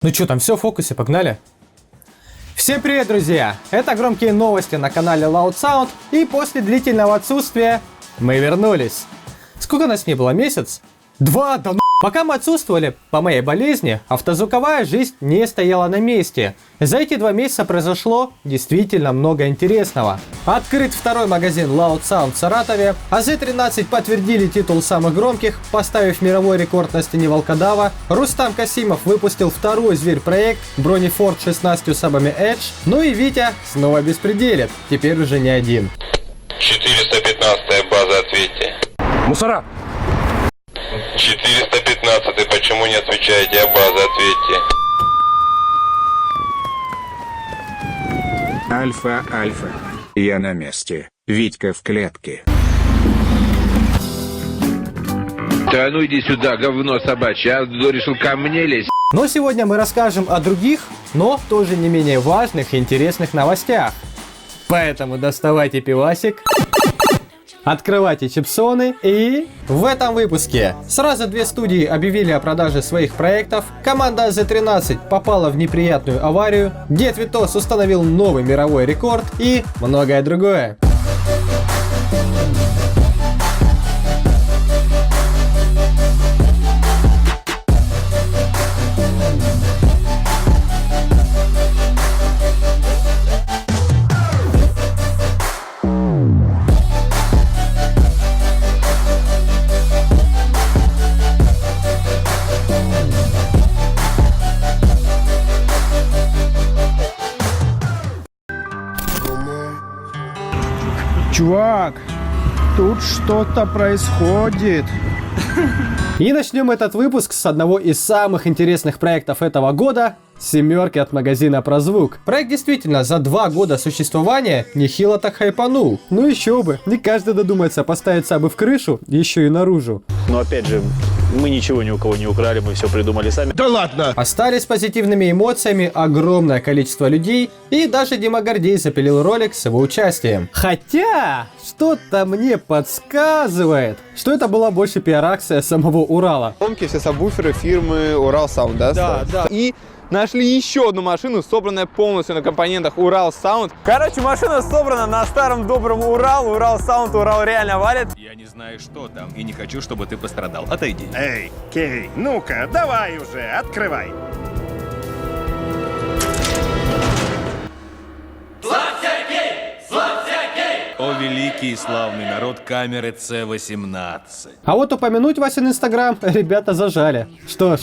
Ну что там, все в фокусе, погнали. Всем привет, друзья! Это громкие новости на канале Loud Sound, и после длительного отсутствия мы вернулись. Сколько нас не было? Месяц? 2, да ну. Пока мы отсутствовали по моей болезни, автозвуковая жизнь не стояла на месте. За эти 2 месяца произошло действительно много интересного. Открыт второй магазин Loud Sound в Саратове, а Z13 подтвердили титул самых громких, поставив мировой рекорд на стене волкодава. Рустам Касимов выпустил второй зверь-проект Бронефорд 16 сабами Edge. Ну и Витя снова беспределит, теперь уже не один. 415 база, ответьте. Мусора! 415, почему не отвечаете, база, ответьте. Альфа. Я на месте. Витька в клетке. Да ну иди сюда, говно собачье, а решил ко мне лезть. Но сегодня мы расскажем о других, но тоже не менее важных и интересных новостях. Поэтому доставайте пивасик, открывайте чипсоны, и в этом выпуске сразу 2 студии объявили о продаже своих проектов, команда Z13 попала в неприятную аварию, Дед Витос установил новый мировой рекорд и многое другое. Чувак, тут что-то происходит. И начнем этот выпуск с одного из самых интересных проектов этого года — семерки от магазина Прозвук. Проект действительно за 2 года существования нехило так хайпанул. Ну еще бы, не каждый додумается поставить сабы в крышу, еще и наружу. Но опять же, мы ничего ни у кого не украли, мы все придумали сами. Да ладно! Остались позитивными эмоциями огромное количество людей, и даже Дима Гордей запилил ролик с его участием. Хотя, что-то мне подсказывает, что это была больше пиар-акция самого Урала. Все сабвуферы фирмы Урал Sound, да? Да. И нашли еще одну машину, собранная полностью на компонентах Урал Sound. Короче, машина собрана на старом добром Урал Sound, Урал реально валит. Я не знаю, что там, и не хочу, чтобы ты пострадал. Отойди. Эй, Кей, ну-ка, давай уже, открывай. О, великий и славный народ камеры C18. А вот упомянуть Васин Инстаграм ребята зажали. Что ж,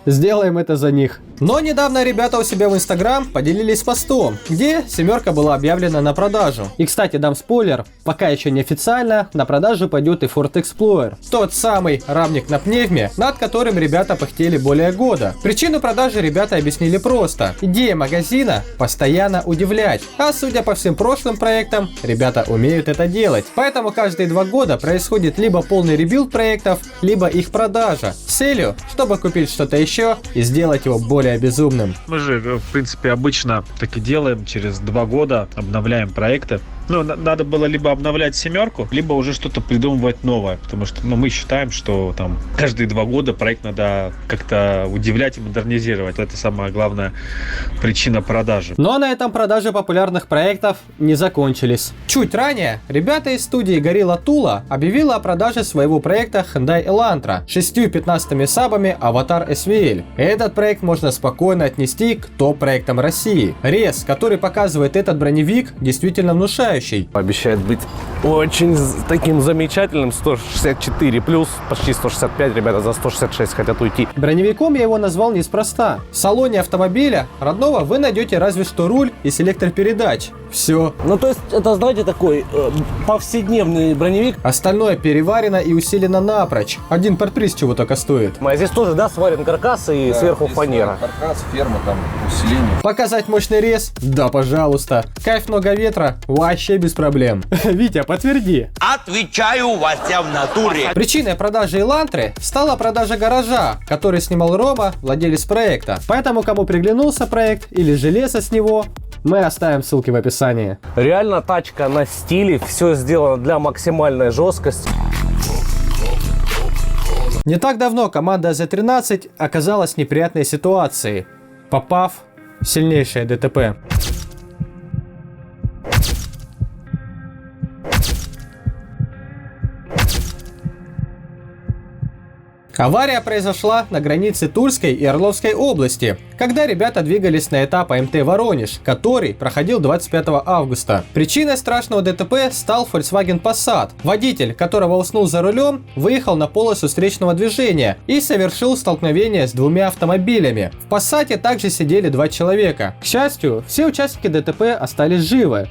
сделаем это за них. Но недавно ребята у себя в Инстаграм поделились постом, где семерка была объявлена на продажу. И, кстати, дам спойлер, пока еще не официально, на продажу пойдет и Ford Explorer. Тот самый рамник на пневме, над которым ребята пыхтели более года. Причину продажи ребята объяснили просто. Идея магазина – постоянно удивлять. А судя по всем прошлым проектам, ребята умеют это делать. Поэтому каждые 2 года происходит либо полный ребилд проектов, либо их продажа. С целью, чтобы купить что-то еще и сделать его более безумным. Мы же, в принципе, обычно так и делаем, через 2 года обновляем проекты. Ну, надо было либо обновлять семерку, либо уже что-то придумывать новое, потому что мы считаем, что там каждые 2 года проект надо как-то удивлять и модернизировать. Это самая главная причина продажи. Но на этом продажи популярных проектов не закончились. Чуть ранее ребята из студии Gorilla Tula объявили о продаже своего проекта Hyundai Elantra 6-15 сабами Avatar SVL. Этот проект можно спокойно отнести к топ-проектам России. Рез, который показывает этот броневик, действительно внушающий. Обещает быть очень таким замечательным. 164 плюс, почти 165, ребята за 166 хотят уйти. Броневиком я его назвал неспроста. В салоне автомобиля родного вы найдете разве что руль и селектор передач. Все. Ну, то есть, это, знаете, такой повседневный броневик. Остальное переварено и усилено напрочь. Один подприз чего только стоит. А здесь тоже, да, сварен каркас и сверху фанера. Каркас, ферма, там, усиление. Показать мощный рез? Да, пожалуйста. Кайф, много ветра? Вообще без проблем. Витя, подтверди. Отвечаю, Вася, в натуре. Причиной продажи Элантры стала продажа гаража, который снимал Рома, владелец проекта. Поэтому, кому приглянулся проект или железо с него, мы оставим ссылки в описании. Реально тачка на стиле, все сделано для максимальной жесткости. Не так давно команда Z13 оказалась в неприятной ситуации. попав в сильнейшее ДТП. Авария произошла на границе Тульской и Орловской области, когда ребята двигались на этап АМТ «Воронеж», который проходил 25 августа. Причиной страшного ДТП стал Volkswagen Passat, водитель которого уснул за рулем, выехал на полосу встречного движения и совершил столкновение с двумя автомобилями. В Passat также сидели 2 человека. К счастью, все участники ДТП остались живы.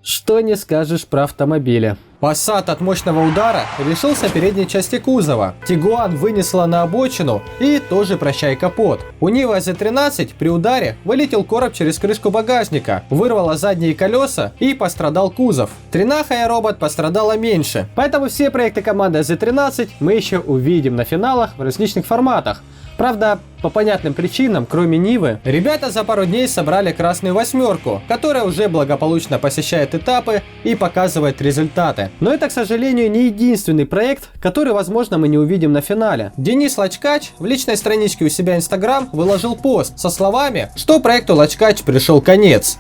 Что не скажешь про автомобили. Passat от мощного удара лишился передней части кузова. Tiguan вынесла на обочину и тоже прощай капот. У Нивы Z13 при ударе вылетел короб через крышку багажника, вырвало задние колеса и пострадал кузов. Тренаха и робот пострадало меньше. Поэтому все проекты команды Z13 мы еще увидим на финалах в различных форматах. Правда, по понятным причинам, кроме Нивы, ребята за пару дней собрали красную 8, которая уже благополучно посещает этапы и показывает результаты. Но это, к сожалению, не единственный проект, который, возможно, мы не увидим на финале. Денис Лачкач в личной страничке у себя Instagram выложил пост со словами, что проекту Лачкач пришел конец.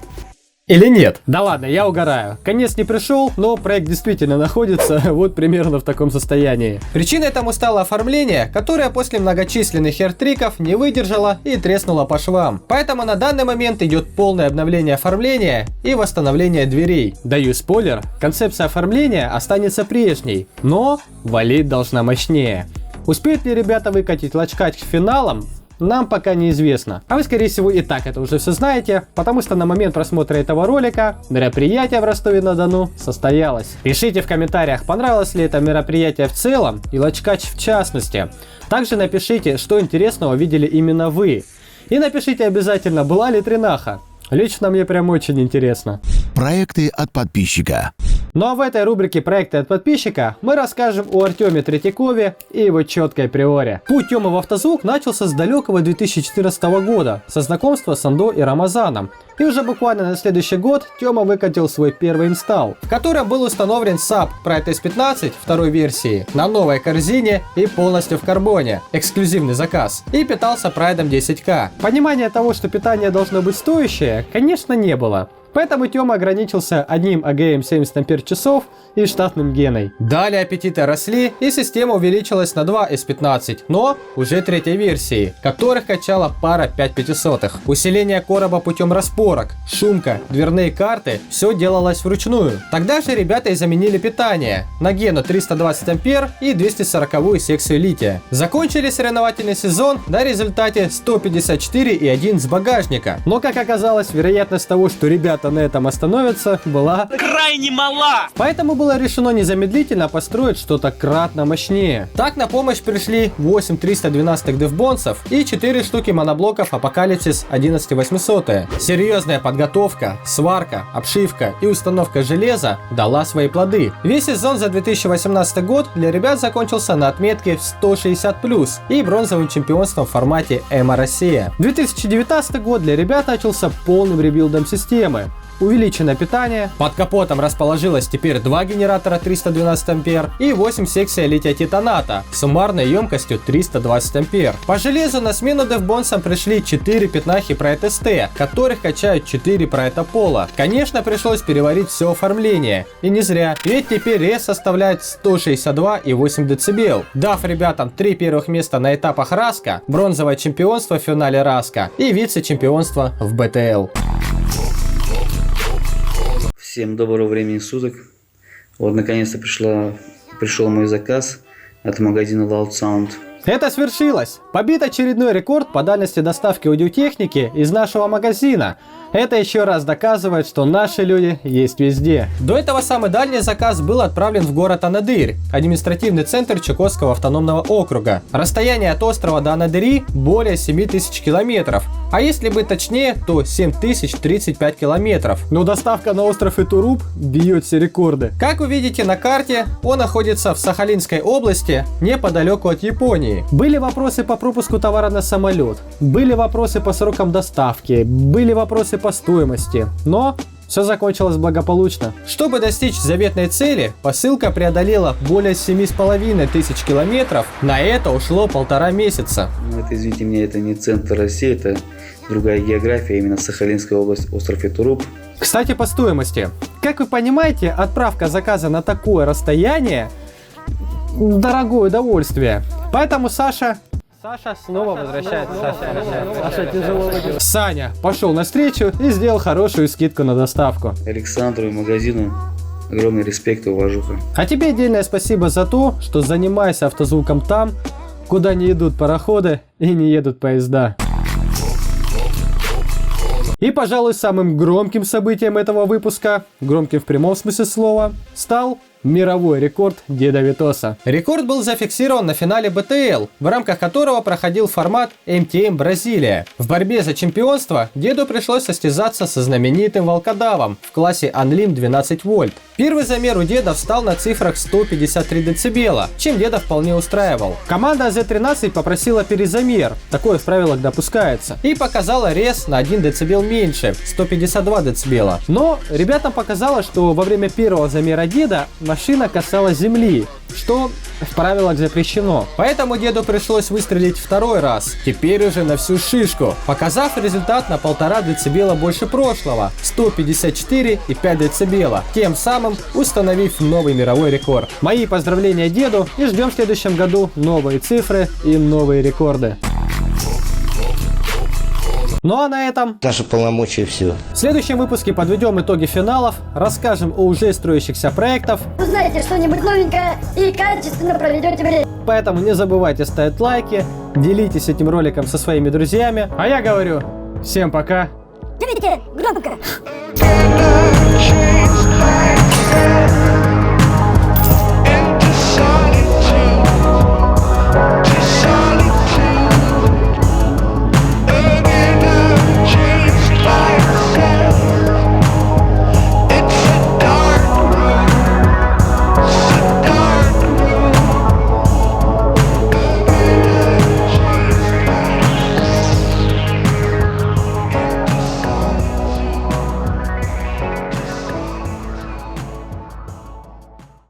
Или нет? Да ладно, я угораю. Конец не пришел, но проект действительно находится вот примерно в таком состоянии. Причиной тому стало оформление, которое после многочисленных хертриков не выдержало и треснуло по швам. Поэтому на данный момент идет полное обновление оформления и восстановление дверей. Даю спойлер, концепция оформления останется прежней, но валить должна мощнее. Успеют ли ребята выкатить Лачкач к финалам? Нам пока неизвестно. А вы, скорее всего, и так это уже все знаете, потому что на момент просмотра этого ролика мероприятие в Ростове-на-Дону состоялось. Пишите в комментариях, понравилось ли это мероприятие в целом и Лачкач в частности. Также напишите, что интересного видели именно вы. И напишите обязательно, была ли тренаха. Лично мне прям очень интересно. Проекты от подписчика. Ну а в этой рубрике «Проекты от подписчика» мы расскажем о Артеме Третьякове и его четкой приоре. Путь Тёмы в автозвук начался с далекого 2014 года, со знакомства с Андо и Рамазаном. И уже буквально на следующий год Тёма выкатил свой первый инсталл, в котором был установлен SAP Pride S15 второй версии на новой корзине и полностью в карбоне, эксклюзивный заказ, и питался Pride 10K. Понимания того, что питание должно быть стоящее, конечно, не было. Поэтому Тёма ограничился одним АГМ 70 Ампер-часов и штатным геной. Далее аппетиты росли, и система увеличилась на 2 S15, но уже третьей версии, которых качала пара 5500. Усиление короба путем распорок, шумка, дверные карты – все делалось вручную. Тогда же ребята и заменили питание на гену 320 Ампер и 240 секцию лития. Закончили соревновательный сезон на результате 154,1 с багажника. Но, как оказалось, вероятность того, что ребята на этом остановятся, была крайне мала. Поэтому было решено незамедлительно построить что-то кратно мощнее. Так на помощь пришли 8 312 дефбонсов и 4 штуки моноблоков Апокалипсис 11800. Серьезная подготовка, сварка, обшивка и установка железа дала свои плоды. Весь сезон за 2018 год для ребят закончился на отметке в 160+, и бронзовым чемпионством в формате EMA Россия. 2019 год для ребят начался полным ребилдом системы. Увеличено питание, под капотом расположилось теперь 2 генератора 312 Ампер и 8 секций лития-титаната с суммарной емкостью 320 Ампер. По железу на смену дефбонсам пришли 4 пятнахи Pride ST, которых качают 4 Pride Apollo. Конечно, пришлось переварить все оформление, и не зря, ведь теперь рез составляет 162,8 дБ, дав ребятам 3 первых места на этапах Раска, бронзовое чемпионство в финале Раска и вице-чемпионство в БТЛ. Всем доброго времени суток. Вот наконец-то пришел мой заказ от магазина Loud Sound. Это свершилось! Побит очередной рекорд по дальности доставки аудиотехники из нашего магазина. Это еще раз доказывает, что наши люди есть везде. До этого самый дальний заказ был отправлен в город Анадырь, административный центр Чукотского автономного округа. Расстояние от острова до Анадыри более 7000 километров, а если быть точнее, то 7035 километров. Но доставка на остров Итуруп бьет все рекорды. Как вы видите на карте, он находится в Сахалинской области, неподалеку от Японии. Были вопросы по пропуску товара на самолет, были вопросы по срокам доставки, были вопросы по стоимости, но все закончилось благополучно. Чтобы достичь заветной цели, посылка преодолела более 7500 километров, на это ушло 1,5 месяца. Это, извините меня, это не центр России, это другая география, именно Сахалинская область, остров Итуруп. Кстати, по стоимости. Как вы понимаете, отправка заказа на такое расстояние – дорогое удовольствие. Поэтому Саша снова возвращается. Саша тяжело. Саня пошел навстречу и сделал хорошую скидку на доставку. Александру и магазину огромный респект и уважуха. А тебе отдельное спасибо за то, что занимаешься автозвуком там, куда не идут пароходы и не едут поезда. И, пожалуй, самым громким событием этого выпуска, громким в прямом смысле слова, стал мировой рекорд Деда Витоса. Рекорд был зафиксирован на финале БТЛ, в рамках которого проходил формат МТМ Бразилия. В борьбе за чемпионство Деду пришлось состязаться со знаменитым волкодавом в классе Анлим 12 вольт. Первый замер у Деда встал на цифрах 153 дБ, чем Деда вполне устраивал. Команда Z13 попросила перезамер, такое в правилах допускается, и показала рез на 1 дБ меньше, 152 дБ. Но ребятам показалось, что во время первого замера Деда машина касалась земли, что в правилах запрещено. Поэтому Деду пришлось выстрелить второй раз, теперь уже на всю шишку, показав результат на 1,5 дБ больше прошлого, 154,5 дБ, тем самым установив новый мировой рекорд. Мои поздравления Деду и ждем в следующем году новые цифры и новые рекорды. Ну а на этом наши полномочия все. В следующем выпуске подведем итоги финалов, расскажем о уже строящихся проектах. Узнаете что-нибудь новенькое и качественно проведете время. Поэтому не забывайте ставить лайки, делитесь этим роликом со своими друзьями. А я говорю, всем пока. Говорите громко.